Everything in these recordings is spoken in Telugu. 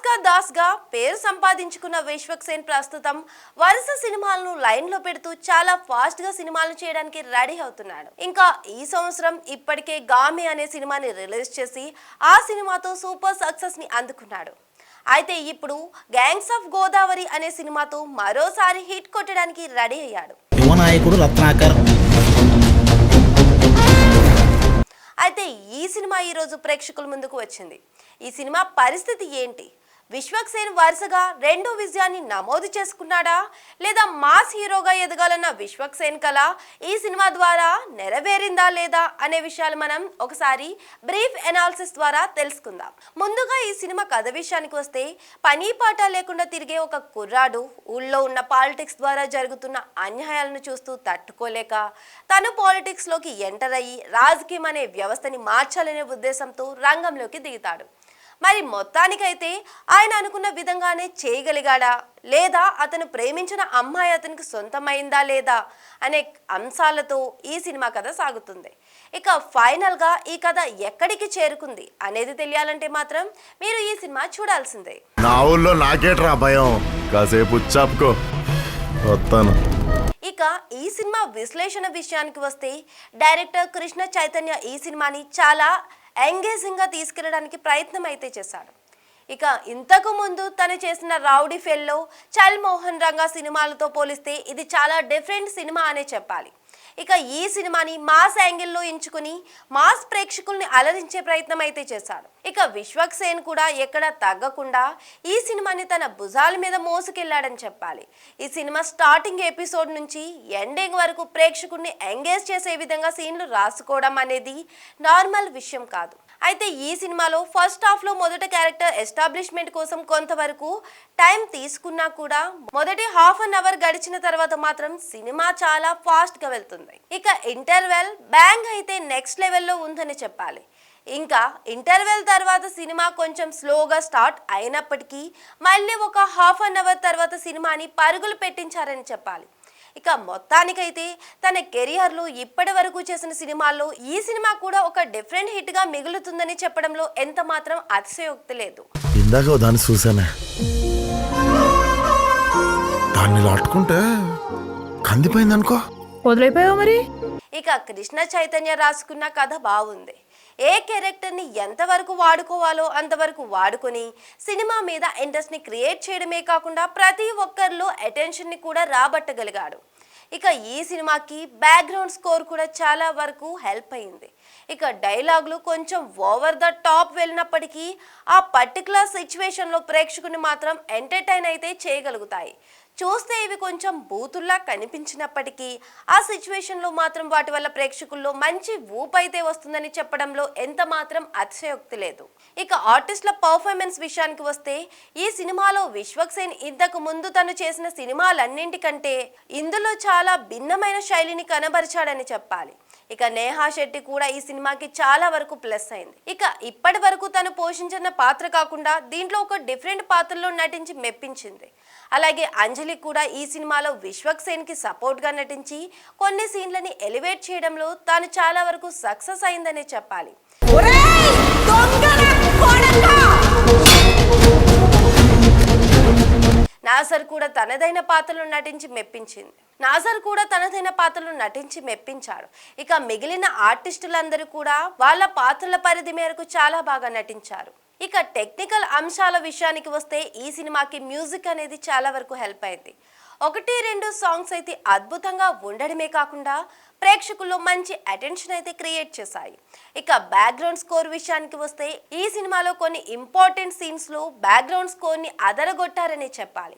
నాయిక దాస్ గా పేరు సంపాదించుకున్న విశ్వక్ సేన్ ప్రస్తుతం వరుస సినిమాలను లైన్ లో పెడుతూ చాలా ఫాస్ట్ గా సినిమాలు చేయడానికి రెడీ అవుతున్నాడు. ఇంకా ఈ సంవత్సరం ఇప్పటికే గామి అనే సినిమాని రిలీజ్ చేసి ఆ సినిమాతో సూపర్ సక్సెస్ ని అందుకున్నాడు. అయితే ఇప్పుడు గ్యాంగ్స్ ఆఫ్ గోదావరి అనే సినిమాతో మరోసారి హిట్ కొట్టడానికి రెడీ అయ్యాడు. అయితే ఈ సినిమా ఈరోజు ప్రేక్షకుల ముందుకు వచ్చింది. ఈ సినిమా పరిస్థితి ఏంటి? విశ్వక్ సేన్ వరుసగా రెండో విజయాన్ని నమోదు చేసుకున్నాడా, లేదా మాస్ హీరోగా ఎదగాలన్న విశ్వక్ సేన్ కళ ఈ సినిమా ద్వారా నెరవేరిందా లేదా అనే విషయాలు మనం ఒకసారి బ్రీఫ్ ఎనాలిసిస్ ద్వారా తెలుసుకుందాం. ముందుగా ఈ సినిమా కథ విషయానికి వస్తే, పని పాట లేకుండా తిరిగే ఒక కుర్రాడు ఊళ్ళో ఉన్న పాలిటిక్స్ ద్వారా జరుగుతున్న అన్యాయాలను చూస్తూ తట్టుకోలేక తను పాలిటిక్స్ లోకి ఎంటర్ అయ్యి రాజకీయం అనే వ్యవస్థని మార్చాలనే ఉద్దేశంతో రంగంలోకి దిగుతాడు. మరి మొత్తానికైతే ఆయన అనుకున్న విధంగానే చేయగలిగాడా, లేదా అతను ప్రేమించిన అమ్మాయి అతనికి సొంతమైందా లేదా అనే అంశాలతో ఈ సినిమా కథ సాగుతుంది. ఇక ఫైనల్గా ఈ కథ ఎక్కడికి చేరుకుంది అనేది తెలియాలంటే మాత్రం మీరు ఈ సినిమా చూడాల్సిందే. నా ఊళ్ళో నాకేట్రా భయం, కాసేపు చాపుకో వస్తాను. ఇక ఈ సినిమా విశ్లేషణ విషయానికి వస్తే, డైరెక్టర్ కృష్ణ చైతన్య ఈ సినిమాని చాలా ఎంగేజింగ్ గా తీసుకెళ్లడానికి ప్రయత్నం అయితే చేశాడు. ఇక ఇంతకు ముందు తను చేసిన రౌడీ ఫెల్లో, చల్ మోహన్ రంగా సినిమాలతో పోలిస్తే ఇది చాలా డిఫరెంట్ సినిమా అనే చెప్పాలి. ఇక ఈ సినిమాని మాస్ యాంగిల్లో ఎంచుకుని మాస్ ప్రేక్షకుల్ని అలరించే ప్రయత్నం అయితే చేశాడు. ఇక విశ్వక్ సేన్ కూడా ఎక్కడ తగ్గకుండా ఈ సినిమాని తన భుజాల మీద మోసుకెళ్లాడని చెప్పాలి. ఈ సినిమా స్టార్టింగ్ ఎపిసోడ్ నుంచి ఎండింగ్ వరకు ప్రేక్షకుల్ని ఎంగేజ్ చేసే విధంగా సీన్లు రాసుకోవడం అనేది నార్మల్ విషయం కాదు. అయితే ఈ సినిమాలో ఫస్ట్ హాఫ్ లో మొదటి క్యారెక్టర్ ఎస్టాబ్లిష్మెంట్ కోసం కొంతవరకు టైం తీసుకున్నా కూడా మొదటి హాఫ్ అన్ అవర్ గడిచిన తర్వాత మాత్రం సినిమా చాలా ఫాస్ట్ గా వెళ్తుంది. ఇక ఇంటర్వెల్ బ్యాంగ్ అయితే నెక్స్ట్ లెవెల్లో ఉందని చెప్పాలి. ఇంకా ఇంటర్వెల్ తర్వాత సినిమా కొంచెం స్లోగా స్టార్ట్ అయినప్పటికీ మళ్ళీ ఒక హాఫ్ అన్ అవర్ తర్వాత సినిమాని పరుగులు పెట్టించారని చెప్పాలి. ఇక మొత్తానికైతే తన కెరియర్లో ఇప్పటి వరకు చేసిన సినిమాల్లో ఈ సినిమా కూడా ఒక డిఫరెంట్ హిట్ గా మిగులుతుందని చెప్పడంలో ఎంత మాత్రం అతిశయోక్తి లేదు. ఇందాక దాన్ని చూసానే, దాన్ని లాట్టుకుంటే కందిపోయింది అనుకో, వదిలేపోయావు మరి. ఇక కృష్ణ చైతన్య రాసుకున్న కథ బాగుంది. ఏ క్యారెక్టర్ని ఎంతవరకు వాడుకోవాలో అంతవరకు వాడుకొని సినిమా మీద ఇంట్రెస్ట్ని క్రియేట్ చేయడమే కాకుండా ప్రతి ఒక్కరిలో అటెన్షన్ని కూడా రాబట్టగలిగాడు. ఇక ఈ సినిమాకి బ్యాక్గ్రౌండ్ స్కోర్ కూడా చాలా వరకు హెల్ప్ అయింది. ఇక డైలాగులు కొంచెం ఓవర్ ద టాప్ వెళ్ళినప్పటికీ ఆ పర్టికులర్ సిచ్యువేషన్లో ప్రేక్షకుని మాత్రం ఎంటర్టైన్ అయితే చేయగలుగుతాయి. చూస్తే ఇవి కొంచెం బూతుల్లా కనిపించినప్పటికీ ఆ సిచ్యువేషన్లో మాత్రం వాటి వల్ల ప్రేక్షకుల్లో మంచి ఊపు అయితే వస్తుందని చెప్పడంలో ఎంత మాత్రం అతిశయోక్తి లేదు. ఇక ఆర్టిస్టుల పర్ఫార్మెన్స్ విషయానికి వస్తే, ఈ సినిమాలో విశ్వక్ సేన్ ఇంతకు ముందు తను చేసిన సినిమాలన్నింటికంటే ఇందులో చాలా భిన్నమైన శైలిని కనబరిచాడని చెప్పాలి. ఇక నేహా శెట్టి కూడా ఈ సినిమాకి చాలా వరకు ప్లస్ అయింది. ఇక ఇప్పటి వరకు తను పోషించిన పాత్ర కాకుండా దీంట్లో ఒక డిఫరెంట్ పాత్రలో నటించి మెప్పించింది. అలాగే అంజలి కూడా ఈ సినిమాలో విశ్వక్ సేన్ కి సపోర్ట్ గా నటించి కొన్ని సీన్లని ఎలివేట్ చేయడంలో తాను చాలా వరకు సక్సెస్ అయిందనే చెప్పాలి. నాజర్ కూడా తనదైన పాత్రలు నటించి మెప్పించాడు. ఇక మిగిలిన ఆర్టిస్టులందరూ కూడా వాళ్ళ పాత్రల పరిధి మేరకు చాలా బాగా నటించారు. ఇక టెక్నికల్ అంశాల విషయానికి వస్తే, ఈ సినిమాకి మ్యూజిక్ అనేది చాలా వరకు హెల్ప్ అయింది. 1-2 సాంగ్స్ అయితే అద్భుతంగా ఉండడమే కాకుండా ప్రేక్షకుల్లో మంచి అటెన్షన్ అయితే క్రియేట్ చేశాయి. ఇక బ్యాక్గ్రౌండ్ స్కోర్ విషయానికి వస్తే, ఈ సినిమాలో కొన్ని ఇంపార్టెంట్ సీన్స్ లో బ్యాక్గ్రౌండ్ స్కోర్ ని అదరగొట్టారని చెప్పాలి.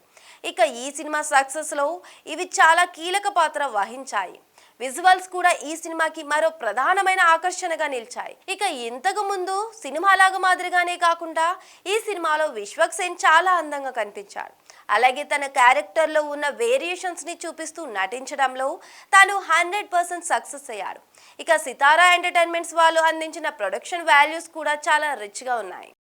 ఇక ఈ సినిమా సక్సెస్ లో ఇవి చాలా కీలక పాత్ర వహించాయి. విజువల్స్ కూడా ఈ సినిమాకి మరో ప్రధానమైన ఆకర్షణగా నిలిచాయి. ఇక ఇంతకు ముందు సినిమాలాగా మాదిరిగానే కాకుండా ఈ సినిమాలో విశ్వక్ సేన్ చాలా అందంగా కనిపించాడు. అలాగే తన క్యారెక్టర్లో ఉన్న వేరియేషన్స్ ని చూపిస్తూ నటించడంలో తాను 100% సక్సెస్ అయ్యాడు. ఇక సితారా ఎంటర్టైన్మెంట్స్ వాళ్ళు అందించిన ప్రొడక్షన్ వాల్యూస్ కూడా చాలా రిచ్ గా ఉన్నాయి.